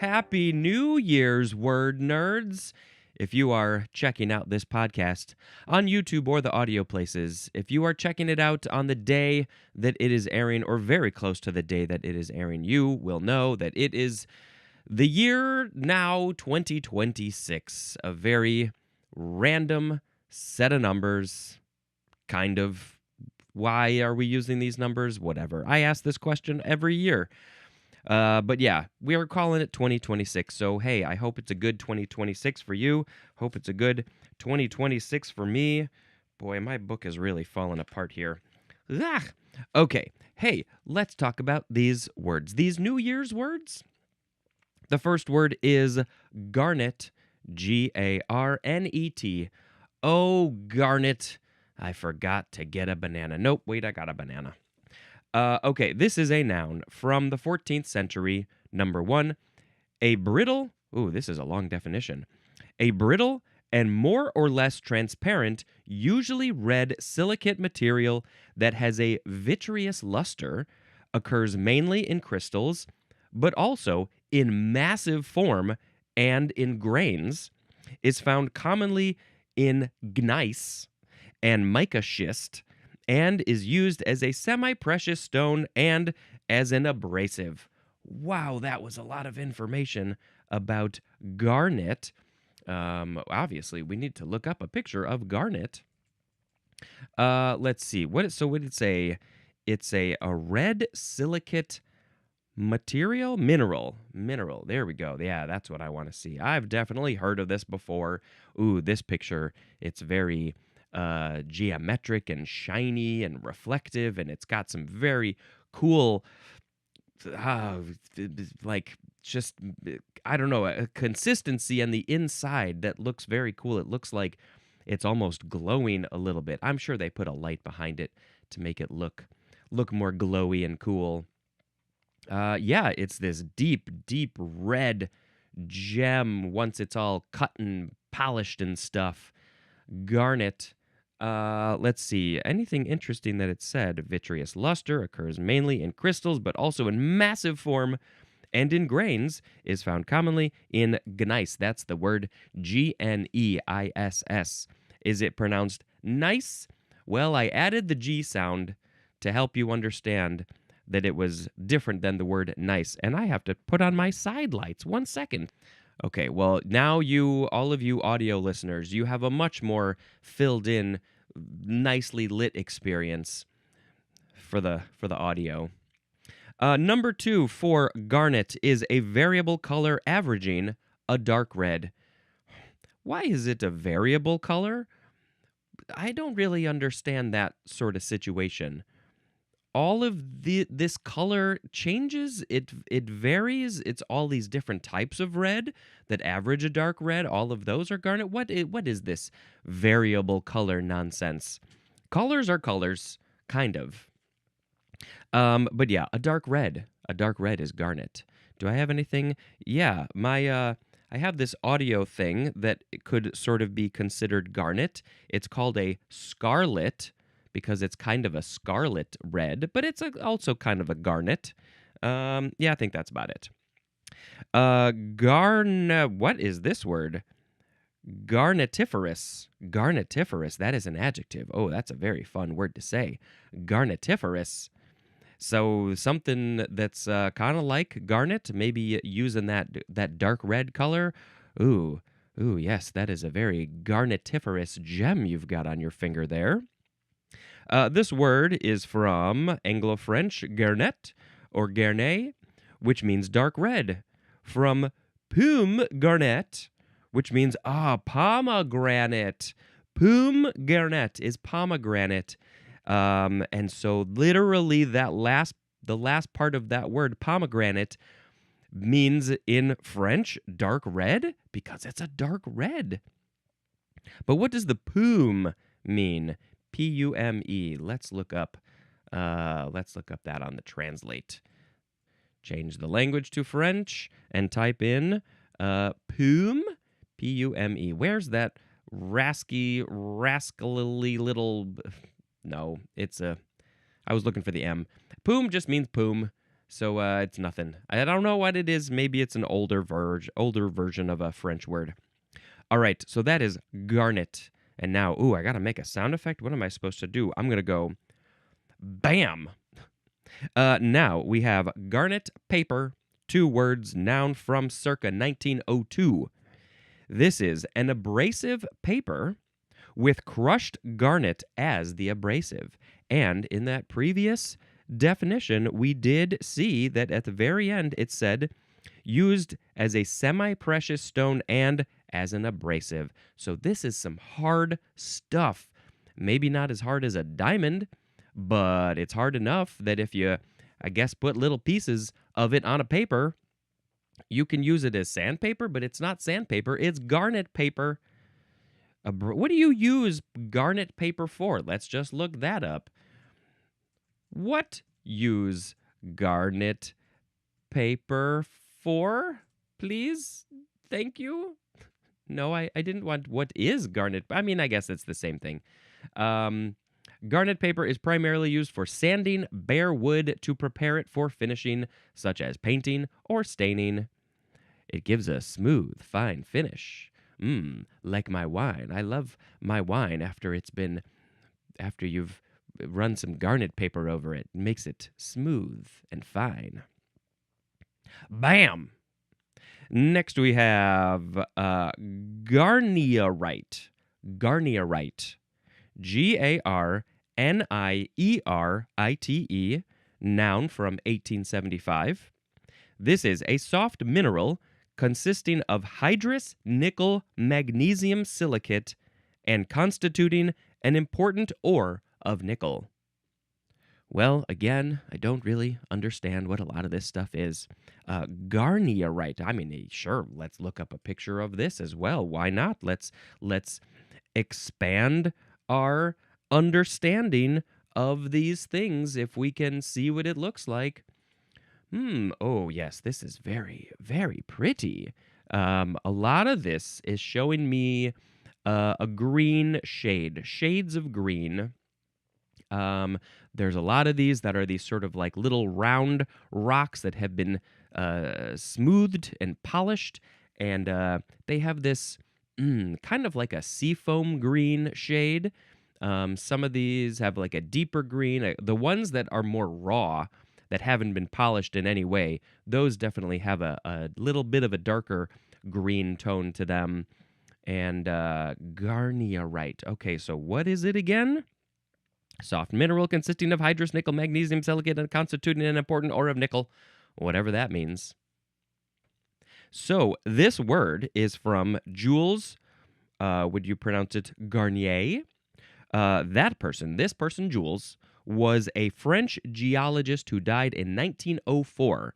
Happy New Year's, word nerds! If you are checking out this podcast on YouTube or the audio places, if you are checking it out on the day that it is airing or very close to the day that it is airing, you will know that it is the year now 2026, a very random set of numbers, kind of. Why are we using these numbers? Whatever. I ask this question every year. But yeah, we are calling it 2026. So, hey, I hope it's a good 2026 for you. Hope it's a good 2026 for me. Boy, my book is really falling apart here. Ah! Okay, hey, let's talk about these words. These New Year's words. The first word is garnet, Garnet. Oh, garnet. I forgot to get a banana. Nope, wait, I got a banana. Okay, this is a noun from the 14th century. Number one, a brittle, ooh, this is a long definition. A brittle and more or less transparent, usually red silicate material that has a vitreous luster, occurs mainly in crystals, but also in massive form and in grains, is found commonly in gneiss and mica schist, and is used as a semi-precious stone and as an abrasive. Wow, that was a lot of information about garnet. Obviously, we need to look up a picture of garnet. Let's see. What did it say? It's a red silicate material? Mineral. There we go. Yeah, that's what I want to see. I've definitely heard of this before. Ooh, this picture, it's very geometric and shiny and reflective, and it's got some very cool, like just, I don't know, a consistency on the inside that looks very cool. It looks like it's almost glowing a little bit. I'm sure they put a light behind it to make it look more glowy and cool. Yeah, it's this deep red gem once it's all cut and polished and stuff. Garnet. Let's see. Anything interesting that it said? Vitreous luster occurs mainly in crystals, but also in massive form and in grains, is found commonly in gneiss. That's the word Gneiss. Is it pronounced nice? Well, I added the G sound to help you understand that it was different than the word nice. And I have to put on my side lights. 1 second. Okay, well, now all of you audio listeners, you have a much more filled in, nicely lit experience for the audio. Number 2 for garnet is a variable color averaging a dark red. Why is it a variable color? I don't really understand that sort of situation. All of this color changes, it varies. It's all these different types of red that average a dark red. All of those are garnet. What is this variable color nonsense? Colors are colors, kind of. But yeah, a dark red is garnet. Do I have anything? Yeah, I have this audio thing that could sort of be considered garnet. It's called a scarlet, because it's kind of a scarlet red, but it's also kind of a garnet. Yeah, I think that's about it. What is this word? Garnetiferous. Garnetiferous, that is an adjective. Oh, that's a very fun word to say. Garnetiferous. So something that's kind of like garnet, maybe using that dark red color. Ooh, yes, that is a very garnetiferous gem you've got on your finger there. This word is from Anglo-French garnet or garnet, which means dark red, from pomme garnet, which means pomegranate. Pomme garnet is pomegranate, and so literally the last part of that word, pomegranate, means in French dark red because it's a dark red. But what does the pomme mean? Pume. Let's look up that on the translate. Change the language to French and type in poum, Pume. Where's that rascally little? No, I was looking for the M. Poum just means poum. So it's nothing. I don't know what it is. Maybe it's an older version of a French word. All right, so that is garnet. And now, I got to make a sound effect. What am I supposed to do? I'm going to go bam. Now we have garnet paper, 2 words, noun from circa 1902. This is an abrasive paper with crushed garnet as the abrasive. And in that previous definition, we did see that at the very end it said used as a semi-precious stone and as an abrasive. So this is some hard stuff. Maybe not as hard as a diamond, but it's hard enough that if you, I guess, put little pieces of it on a paper, you can use it as sandpaper, but it's not sandpaper, it's garnet paper. What do you use garnet paper for? Let's just look that up. What use garnet paper for, please? Thank you. No, I didn't want what is garnet. I mean, I guess it's the same thing. Garnet paper is primarily used for sanding bare wood to prepare it for finishing, such as painting or staining. It gives a smooth, fine finish. Like my wine. I love my wine after you've run some garnet paper over it. It makes it smooth and fine. Bam! Next we have garnierite. Garnierite. Garnierite, noun from 1875. This is a soft mineral consisting of hydrous nickel magnesium silicate and constituting an important ore of nickel. Well, again, I don't really understand what a lot of this stuff is. Garnierite. I mean, sure, let's look up a picture of this as well. Why not? Let's expand our understanding of these things if we can see what it looks like. Oh, yes, this is very, very pretty. A lot of this is showing me a green shade, shades of green. There's a lot of these that are these sort of like little round rocks that have been smoothed and polished, and they have this kind of like a seafoam green shade. Some of these have like a deeper green. The ones that are more raw, that haven't been polished in any way, those definitely have a little bit of a darker green tone to them. And garnierite. Okay, so what is it again? Soft mineral consisting of hydrous nickel magnesium silicate and constituting an important ore of nickel, whatever that means. So this word is from Jules, would you pronounce it Garnier? This person, Jules, was a French geologist who died in 1904.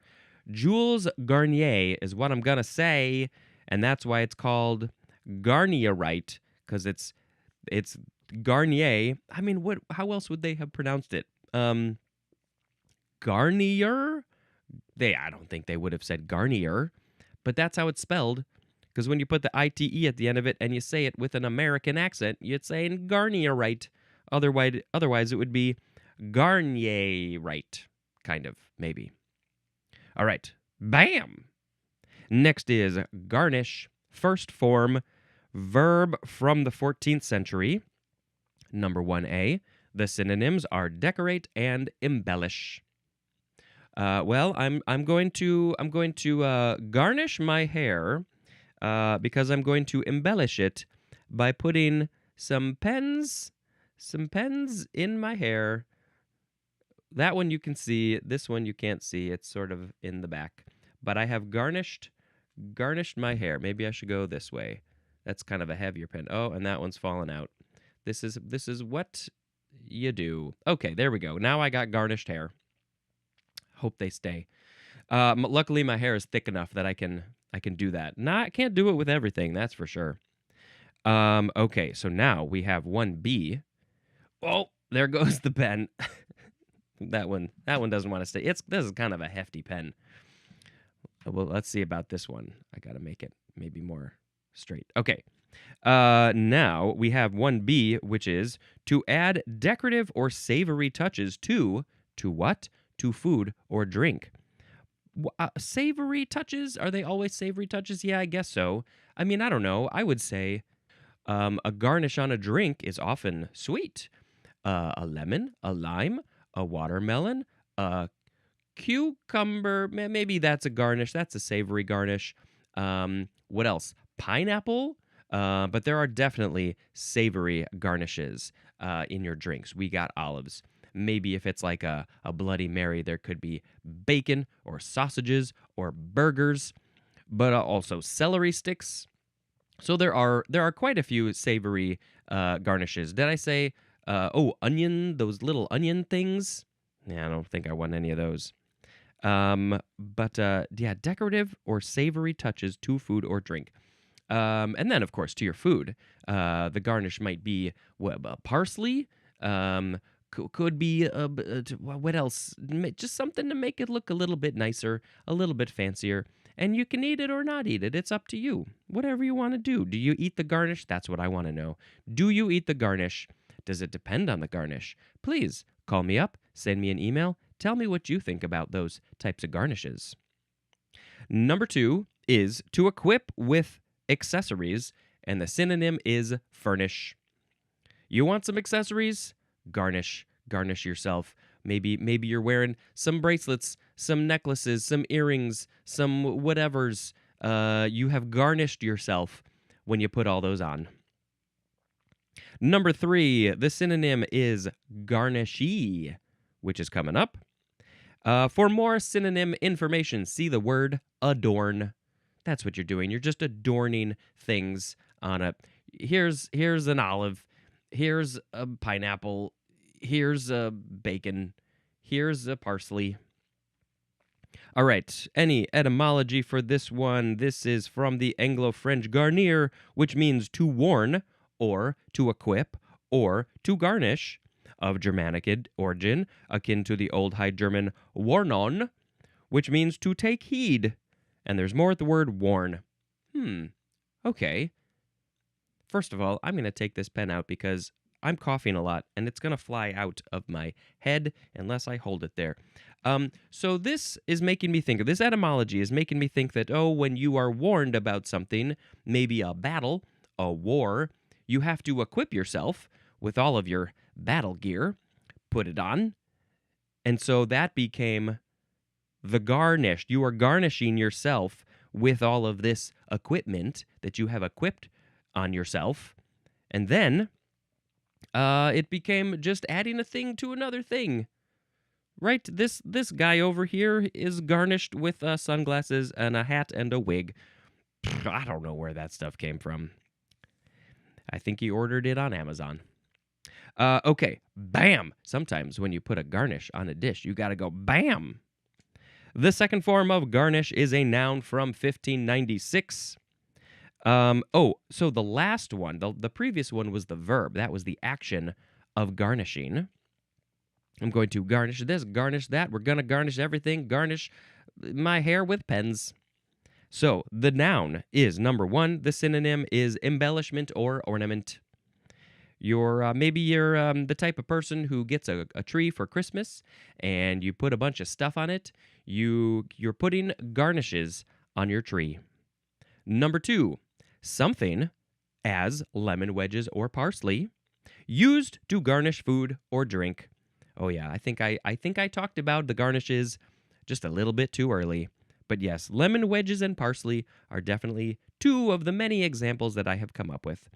Jules Garnier is what I'm going to say, and that's why it's called garnierite, because it's Garnier. I mean, how else would they have pronounced it? Garnier? I don't think they would have said Garnier, but that's how it's spelled. Because when you put the ITE at the end of it and you say it with an American accent, you'd say garnierite. Otherwise, it would be garnierite, kind of, maybe. All right, bam! Next is garnish, first form, verb from the 14th century. Number 1A, the synonyms are decorate and embellish. Well, I'm going to garnish my hair because I'm going to embellish it by putting some pens in my hair. That one you can see. This one you can't see. It's sort of in the back. But I have garnished my hair. Maybe I should go this way. That's kind of a heavier pen. Oh, and that one's fallen out. This is what you do. Okay, there we go. Now I got garnished hair. Hope they stay. Luckily, my hair is thick enough that I can do that. I can't do it with everything, that's for sure. Okay, so now we have 1B. Oh, there goes the pen. That one doesn't want to stay. This is kind of a hefty pen. Well, let's see about this one. I got to make it maybe more straight. Okay. Now we have 1B, which is to add decorative or savory touches to what? To food or drink. Savory touches? Are they always savory touches? Yeah, I guess so. I mean, I don't know. I would say a garnish on a drink is often sweet. A lemon, a lime, a watermelon, a cucumber. Maybe that's a garnish. That's a savory garnish. What else? Pineapple. But there are definitely savory garnishes in your drinks. We got olives. Maybe if it's like a Bloody Mary, there could be bacon or sausages or burgers, but also celery sticks. So there are quite a few savory garnishes. Did I say onion? Those little onion things? Yeah, I don't think I want any of those. But yeah, decorative or savory touches to food or drink. And then, of course, to your food, the garnish might be parsley. Could be what else? Just something to make it look a little bit nicer, a little bit fancier. And you can eat it or not eat it. It's up to you. Whatever you want to do. Do you eat the garnish? That's what I want to know. Do you eat the garnish? Does it depend on the garnish? Please call me up, send me an email, tell me what you think about those types of garnishes. Number 2 is to equip with accessories, and the synonym is furnish. You want some accessories? Garnish. Garnish yourself. Maybe you're wearing some bracelets, some necklaces, some earrings, some whatevers. You have garnished yourself when you put all those on. Number 3, the synonym is garnishy, which is coming up. For more synonym information, see the word adorn. That's what you're doing. You're just adorning things on a. Here's an olive. Here's a pineapple. Here's a bacon. Here's a parsley. All right. Any etymology for this one? This is from the Anglo-French garnir, which means to warn, or to equip, or to garnish, of Germanic origin, akin to the Old High German warnon, which means to take heed. And there's more at the word warn. Okay. First of all, I'm going to take this pen out because I'm coughing a lot, and it's going to fly out of my head unless I hold it there. So this is making me think, this etymology is making me think that, when you are warned about something, maybe a battle, a war, you have to equip yourself with all of your battle gear, put it on, and so that became the garnished. You are garnishing yourself with all of this equipment that you have equipped on yourself, and then it became just adding a thing to another thing. Right? This guy over here is garnished with sunglasses and a hat and a wig. I don't know where that stuff came from. I think he ordered it on Amazon. Okay, bam. Sometimes when you put a garnish on a dish, you gotta go bam. The second form of garnish is a noun from 1596. So the last one, the previous one was the verb. That was the action of garnishing. I'm going to garnish this, garnish that. We're going to garnish everything, garnish my hair with pens. So the noun is number 1. The synonym is embellishment or ornament. Maybe you're the type of person who gets a tree for Christmas and you put a bunch of stuff on it. You're putting garnishes on your tree. Number 2, something, as lemon wedges or parsley, used to garnish food or drink. Oh yeah, I think I talked about the garnishes just a little bit too early. But yes, lemon wedges and parsley are definitely 2 of the many examples that I have come up with.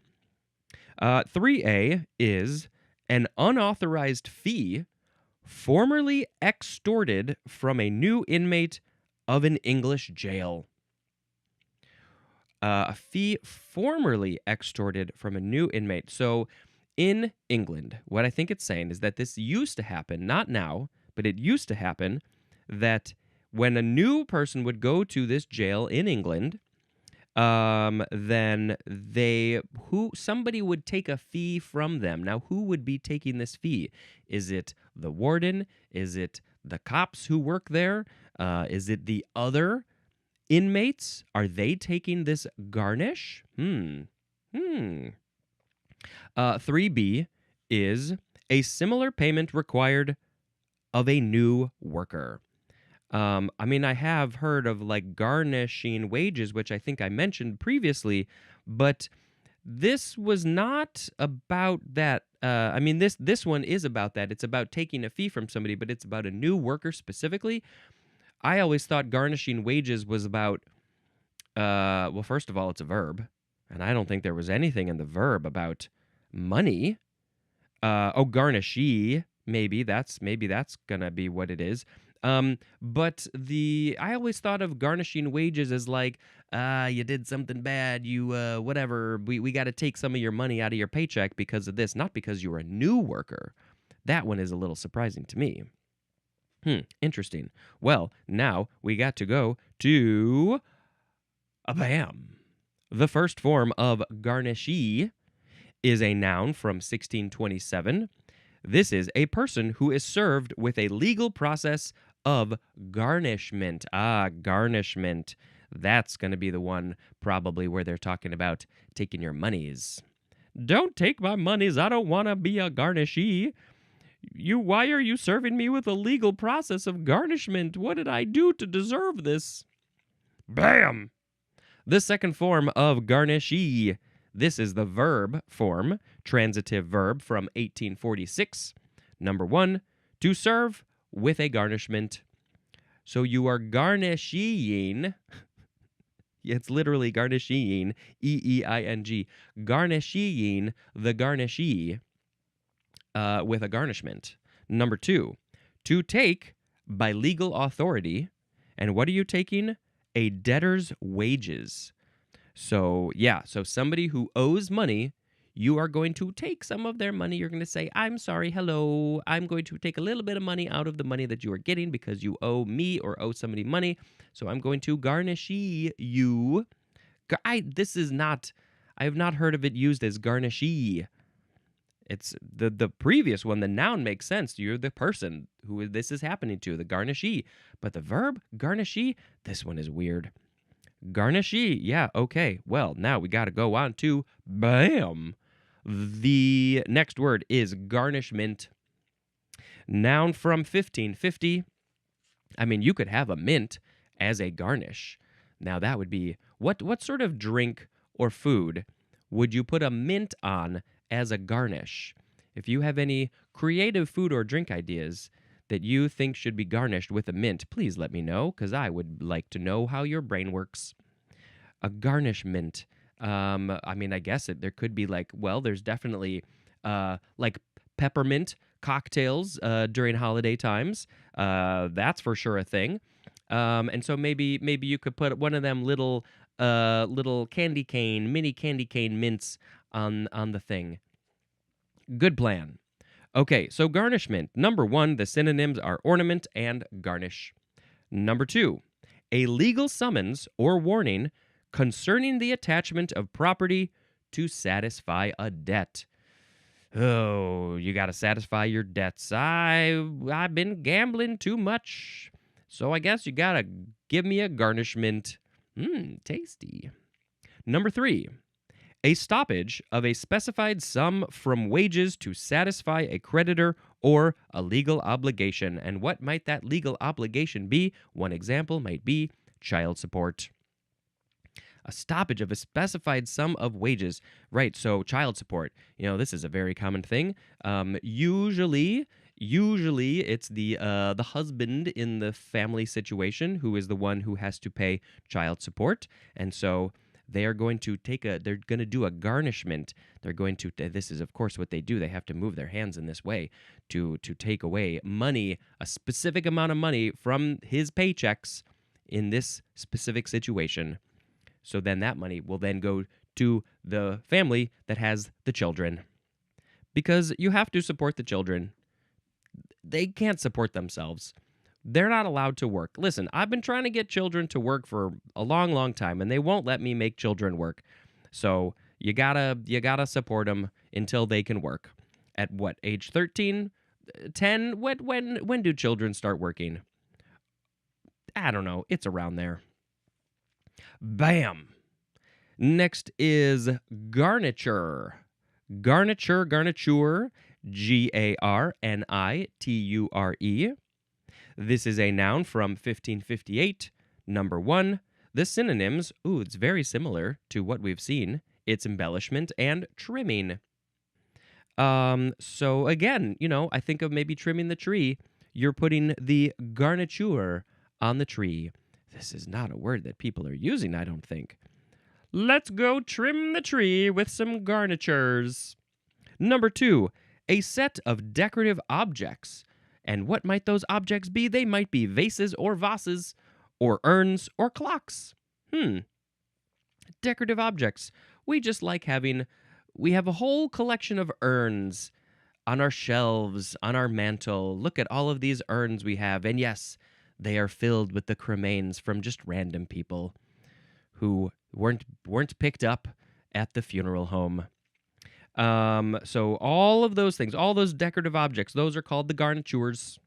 3A is an unauthorized fee formerly extorted from a new inmate of an English jail. A fee formerly extorted from a new inmate. So in England, what I think it's saying is that this used to happen, not now, but it used to happen that when a new person would go to this jail in England, then somebody would take a fee from them. Now, who would be taking this fee? Is it the warden? Is it the cops who work there? Is it the other inmates? Are they taking this garnish? 3B is a similar payment required of a new worker. I mean, I have heard of like garnishing wages, which I think I mentioned previously, but this was not about that. I mean, this one is about that. It's about taking a fee from somebody, but it's about a new worker specifically. I always thought garnishing wages was about. Well, first of all, it's a verb, and I don't think there was anything in the verb about money. Oh, garnishee. Maybe that's gonna be what it is. But I always thought of garnishing wages as like, you did something bad, you whatever. We got to take some of your money out of your paycheck because of this, not because you're a new worker. That one is a little surprising to me. Interesting. Well, now we got to go to a bam. The first form of garnishee is a noun from 1627. This is a person who is served with a legal process of garnishment. Ah, garnishment. That's going to be the one probably where they're talking about taking your monies. Don't take my monies. I don't want to be a garnishee. Why are you serving me with a legal process of garnishment? What did I do to deserve this? Bam! The second form of garnishee. This is the verb form, transitive verb from 1846. Number 1, to serve with a garnishment. So you are garnishing. It's literally garnishing, E-E-I-N-G. Garnishing the garnishee with a garnishment. Number 2, to take by legal authority. And what are you taking? A debtor's wages. So, so somebody who owes money, you are going to take some of their money. You're going to say, I'm sorry, hello. I'm going to take a little bit of money out of the money that you are getting because you owe me or owe somebody money. So I'm going to garnishee you. I have not heard of it used as garnishee. It's the previous one, the noun makes sense. You're the person who this is happening to, the garnishee. But the verb, garnishee, this one is weird. Garnishee, yeah, okay. Well, now we got to go on to bam. The next word is garnishment. Noun from 1550. I mean, you could have a mint as a garnish. Now that would be, what sort of drink or food would you put a mint on as a garnish? If you have any creative food or drink ideas that you think should be garnished with a mint, please let me know, because I would like to know how your brain works. A garnishment. I mean, I guess there could be there's definitely like peppermint cocktails during holiday times. That's for sure a thing. And so maybe you could put one of them little mini candy cane mints on the thing. Good plan. Okay, so garnishment. Number 1, the synonyms are ornament and garnish. Number 2, a legal summons or warning concerning the attachment of property to satisfy a debt. Oh, you got to satisfy your debts. I've been gambling too much, so I guess you got to give me a garnishment. Tasty. Number 3, a stoppage of a specified sum from wages to satisfy a creditor or a legal obligation. And what might that legal obligation be? One example might be child support. A stoppage of a specified sum of wages. Right, so child support. This is a very common thing. Usually it's the husband in the family situation who is the one who has to pay child support. And so they are going to they're going to do a garnishment. They're going to, this is of course what they do. They have to move their hands in this way to take away money, a specific amount of money from his paychecks in this specific situation. So then that money will then go to the family that has the children. Because you have to support the children. They can't support themselves. They're not allowed to work. Listen, I've been trying to get children to work for a long, long time, and they won't let me make children work. So you gotta support them until they can work. At what age? 13, 10? When do children start working? I don't know. It's around there. Bam. Next is garniture. Garniture. Garniture. Garniture. This is a noun from 1558. Number 1, the synonyms, it's very similar to what we've seen. It's embellishment and trimming. So again, I think of maybe trimming the tree. You're putting the garniture on the tree. This is not a word that people are using, I don't think. Let's go trim the tree with some garnitures. Number 2, a set of decorative objects. And what might those objects be? They might be vases or vases, or urns or clocks. Decorative objects. We have a whole collection of urns on our shelves, on our mantle. Look at all of these urns we have. And yes, they are filled with the cremains from just random people who weren't picked up at the funeral home. So all of those things, all those decorative objects, those are called the garnitures.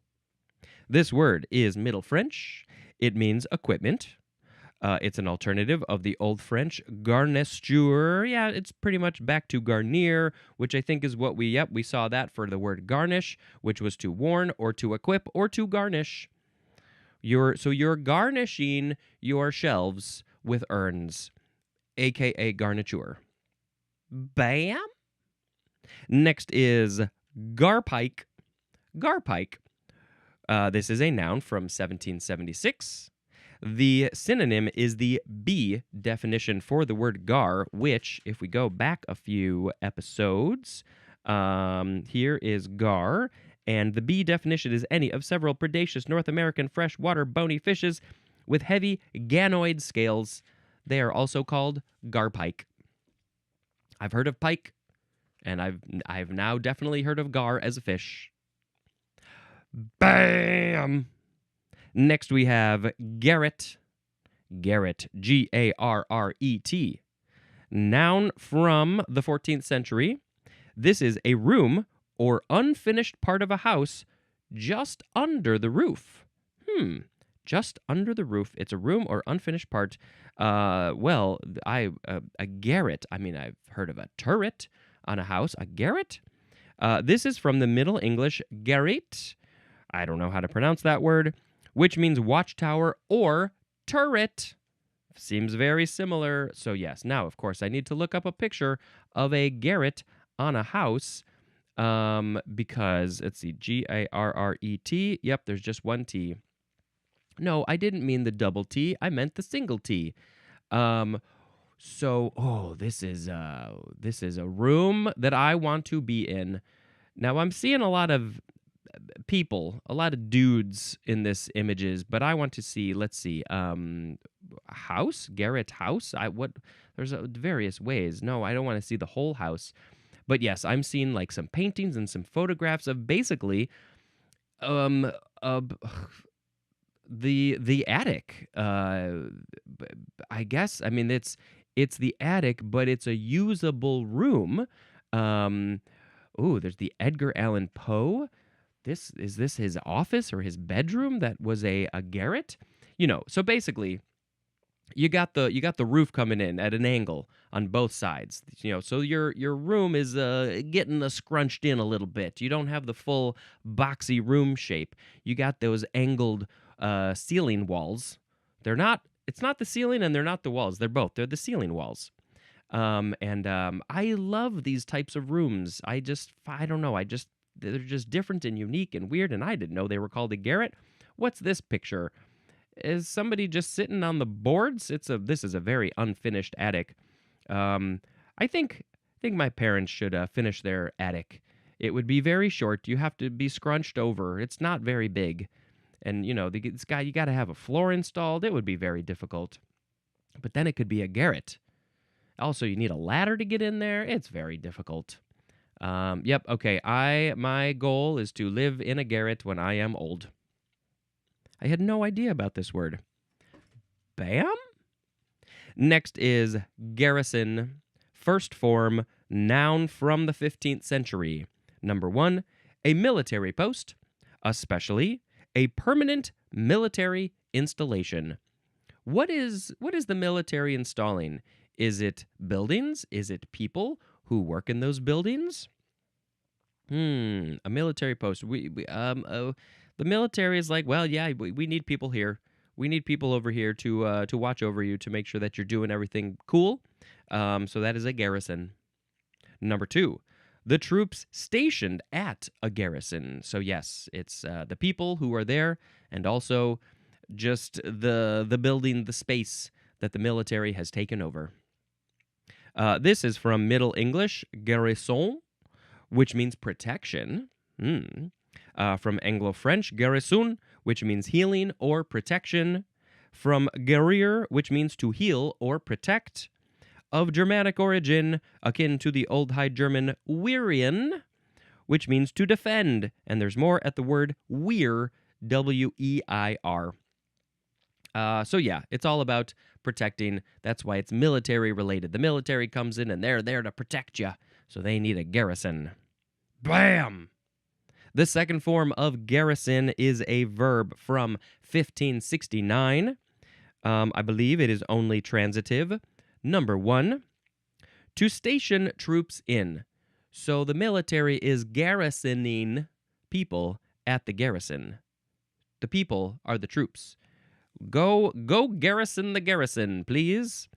This word is Middle French. It means equipment. It's an alternative of the Old French garniture. Yeah, it's pretty much back to garnir, which I think is what we saw that for the word garnish, which was to warn or to equip or to garnish. You're garnishing your shelves with urns, aka garniture. Bam! Next is garpike. Garpike. This is a noun from 1776. The synonym is the B definition for the word gar, which, if we go back a few episodes, here is gar, and the B definition is any of several predaceous North American freshwater bony fishes with heavy ganoid scales. They are also called garpike. I've heard of pike, and I've now definitely heard of gar as a fish. Bam! Next we have garret. Garret, Garret. Noun from the 14th century. This is a room or unfinished part of a house just under the roof. Just under the roof. It's a room or unfinished part. A garret. I mean, I've heard of a turret on a house. A garret? This is from the Middle English garret. I don't know how to pronounce that word, which means watchtower or turret. Seems very similar. So yes, now, of course, I need to look up a picture of a garret on a house because, let's see, Garret. Yep, there's just one T. No, I didn't mean the double T. I meant the single T. This is a room that I want to be in. Now, I'm seeing a lot of people, a lot of dudes in this images, but I want to see, let's see, house, garret house. There's various ways. No, I don't want to see the whole house. But yes, I'm seeing like some paintings and some photographs of basically the attic. I guess, I mean, it's the attic, but it's a usable room. There's the Edgar Allan Poe. Is this his office or his bedroom that was a garret? So basically you got the roof coming in at an angle on both sides. So your room is getting scrunched in a little bit. You don't have the full boxy room shape. You got those angled ceiling walls. It's not the ceiling and they're not the walls. They're the ceiling walls. I love these types of rooms. I don't know. They're just different and unique and weird, and I didn't know they were called a garret. What's this picture? Is somebody just sitting on the boards? This is a very unfinished attic. I think my parents should finish their attic. It would be very short. You have to be scrunched over. It's not very big. And, you got to have a floor installed. It would be very difficult. But then it could be a garret. Also, you need a ladder to get in there. It's very difficult. Okay. My goal is to live in a garret when I am old. I had no idea about this word. Bam? Next is garrison. First form, noun from the 15th century. Number 1, a military post, especially a permanent military installation. What is the military installing? Is it buildings? Is it people who work in those buildings? A military post. The military is like, well, yeah, we need people here. We need people over here to watch over you to make sure that you're doing everything cool. So that is a garrison. Number 2, the troops stationed at a garrison. So yes, it's the people who are there, and also just the building, the space that the military has taken over. This is from Middle English, garrison, which means protection. From Anglo-French, garrison, which means healing or protection. From guerrier, which means to heal or protect. Of Germanic origin, akin to the Old High German wehren, which means to defend. And there's more at the word weir, W-E-I-R. So yeah, it's all about protecting. That's why it's military related. The military comes in and they're there to protect you. So they need a garrison. Bam! The second form of garrison is a verb from 1569. I believe it is only transitive. Number 1, to station troops in. So the military is garrisoning people at the garrison. The people are the troops. Go garrison the garrison, please.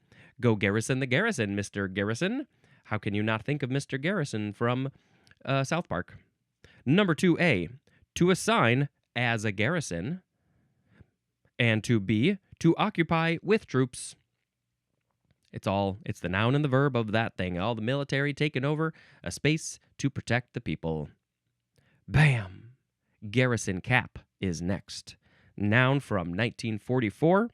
Go garrison the garrison, Mr. Garrison. How can you not think of Mr. Garrison from South Park? Number 2A, to assign as a garrison. And 2B, to occupy with troops. It's the noun and the verb of that thing. All the military taking over a space to protect the people. Bam! Garrison cap is next. Noun from 1944.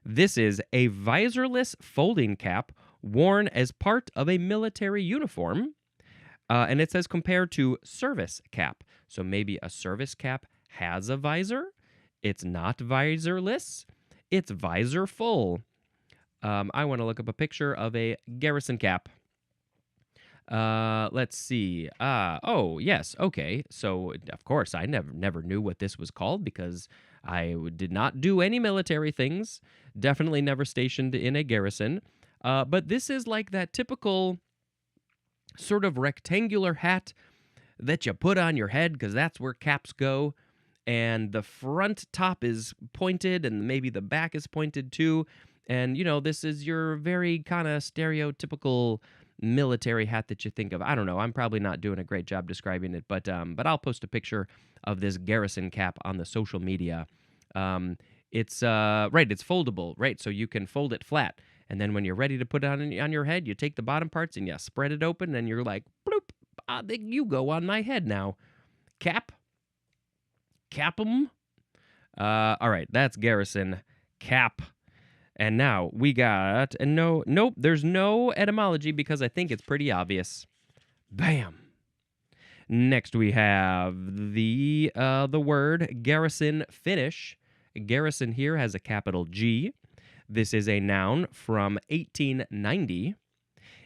This is a visorless folding cap worn as part of a military uniform. And it says compared to service cap. So maybe a service cap has a visor. It's not visorless. It's visor full. I want to look up a picture of a garrison cap. Let's see. Oh, yes. Okay. So, of course, I never knew what this was called because I did not do any military things. Definitely never stationed in a garrison. But this is like that typical sort of rectangular hat that you put on your head because that's where caps go. And the front top is pointed and maybe the back is pointed too. And, this is your very kind of stereotypical military hat that you think of. I don't know. I'm probably not doing a great job describing it, but I'll post a picture of this garrison cap on the social media. It's foldable, right? So you can fold it flat. And then when you're ready to put it on your head, you take the bottom parts and you spread it open and you're like, bloop, there you go on my head now. Cap 'em. All right, that's garrison cap. And now we got, and nope, there's no etymology because I think it's pretty obvious. Bam. Next we have the word garrison finish. Garrison here has a capital G. This is a noun from 1890.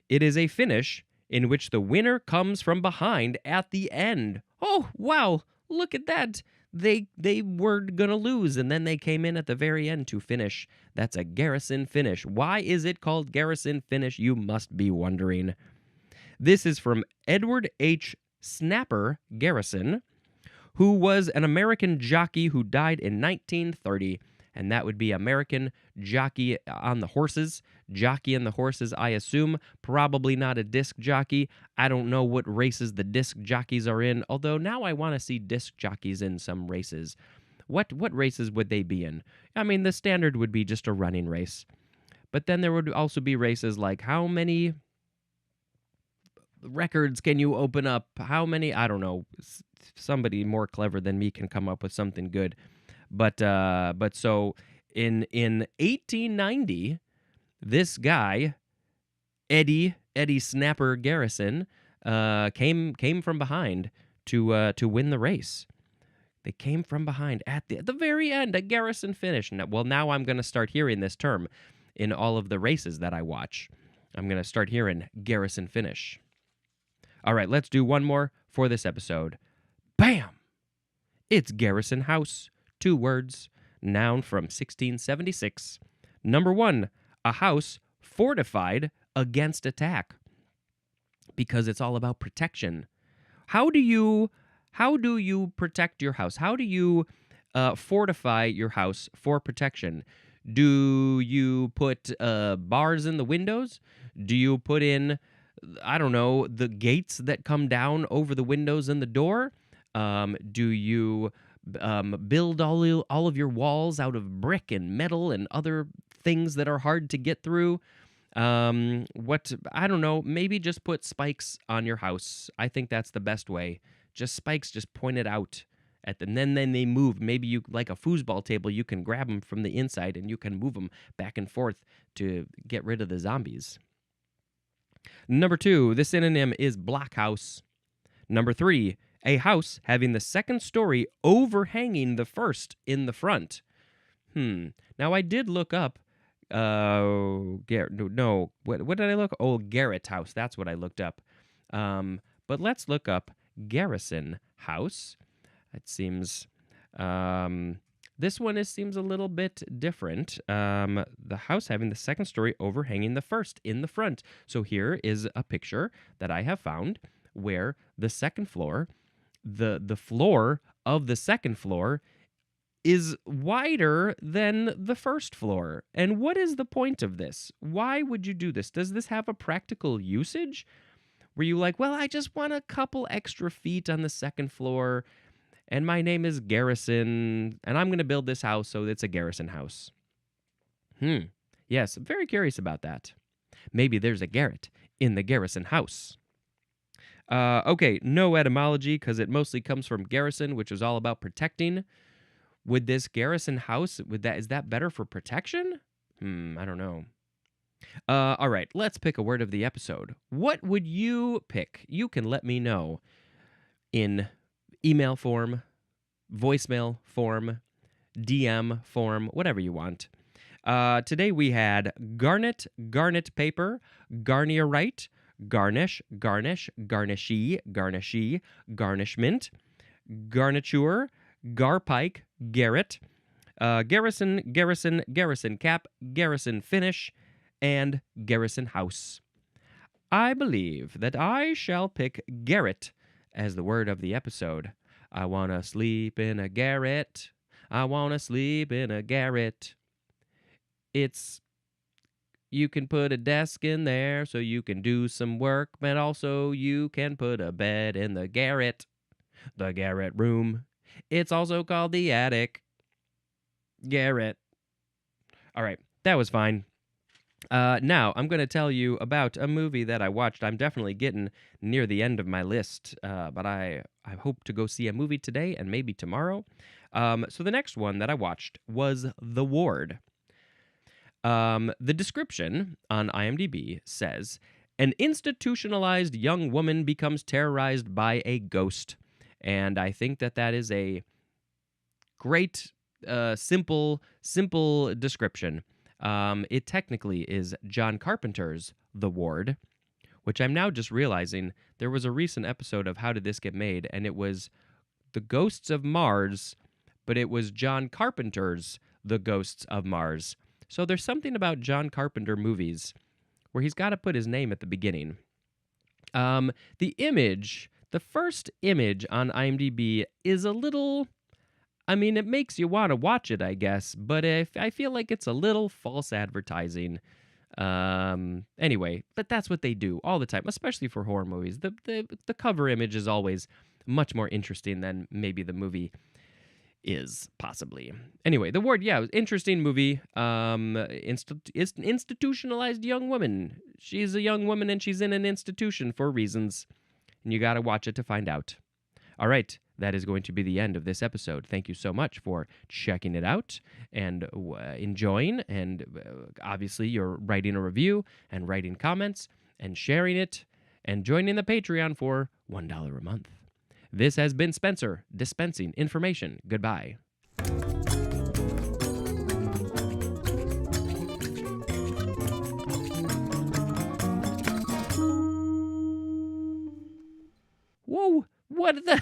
It is a finish in which the winner comes from behind at the end. Oh, wow, look at that. They were going to lose, and then they came in at the very end to finish. That's a garrison finish. Why is it called garrison finish, you must be wondering. This is from Edward H. Snapper Garrison, who was an American jockey who died in 1930, and that would be American jockey on the horses. Jockey on the horses, I assume. Probably not a disc jockey. I don't know what races the disc jockeys are in, although now I want to see disc jockeys in some races. What races would they be in? I mean, the standard would be just a running race. But then there would also be races like how many records can you open up? How many? I don't know. Somebody more clever than me can come up with something good. But so in 1890, this guy, Eddie Snapper Garrison, came from behind to win the race. They came from behind at the very end, a garrison finish. Now I'm going to start hearing this term in all of the races that I watch. I'm going to start hearing garrison finish. All right, let's do one more for this episode. Bam! It's garrison house. 2 words. Noun from 1676. Number 1, a house fortified against attack. Because it's all about protection. How do you How do you protect your house? How do you fortify your house for protection? Do you put bars in the windows? Do you put in, I don't know, the gates that come down over the windows and the door? Do you build all of your walls out of brick and metal and other things that are hard to get through? What, I don't know, maybe just put spikes on your house. I think that's the best way. Just spikes, just pointed out at them. Then they move. Maybe you, like a foosball table, you can grab them from the inside and you can move them back and forth to get rid of the zombies. Number 2, the synonym is blockhouse. Number 3, a house having the second story overhanging the first in the front. Now I did look up. What did I look? Oh, garret house. That's what I looked up. But let's look up garrison house. It seems this one seems a little bit different. The house having the second story overhanging the first in the front. So here is a picture that I have found where the second floor, the floor of the second floor is wider than the first floor. And what is the point of this? Why would you do this? Does this have a practical usage? Were you like, well, I just want a couple extra feet on the second floor, and my name is Garrison, and I'm going to build this house, so it's a garrison house. Yes, I'm very curious about that. Maybe there's a garret in the garrison house. Okay, no etymology, because it mostly comes from garrison, which is all about protecting. Would this garrison house, is that better for protection? I don't know. All right, let's pick a word of the episode. What would you pick? You can let me know in email form, voicemail form, DM form, whatever you want. Today we had garnet, garnet paper, garnierite, garnish, garnish, garnishee, garnishee, garnishment, garniture, garpike, garret, garrison, garrison, garrison cap, garrison finish, and garrison house. I believe that I shall pick garret as the word of the episode. I want to sleep in a garret. I want to sleep in a garret. You can put a desk in there so you can do some work, but also you can put a bed in the garret room. It's also called the attic. Garret. All right, that was fine. Now, I'm going to tell you about a movie that I watched. I'm definitely getting near the end of my list, but I hope to go see a movie today and maybe tomorrow. So the next one that I watched was The Ward. The description on IMDb says, an institutionalized young woman becomes terrorized by a ghost. And I think that is a great, simple description. It technically is John Carpenter's The Ward, which I'm now just realizing there was a recent episode of How Did This Get Made, and it was The Ghosts of Mars, but it was John Carpenter's The Ghosts of Mars. So there's something about John Carpenter movies where he's got to put his name at the beginning. The first image on IMDb is a little... I mean, it makes you want to watch it, I guess, but I feel like it's a little false advertising. Anyway, but that's what they do all the time, especially for horror movies. The cover image is always much more interesting than maybe the movie is, possibly. Anyway, The Ward, yeah, it was an interesting movie. Institutionalized young woman. She's a young woman and she's in an institution for reasons, and you got to watch it to find out. All right. That is going to be the end of this episode. Thank you so much for checking it out and enjoying. And obviously, you're writing a review and writing comments and sharing it and joining the Patreon for $1 a month. This has been Spencer, dispensing information. Goodbye. Whoa! What the?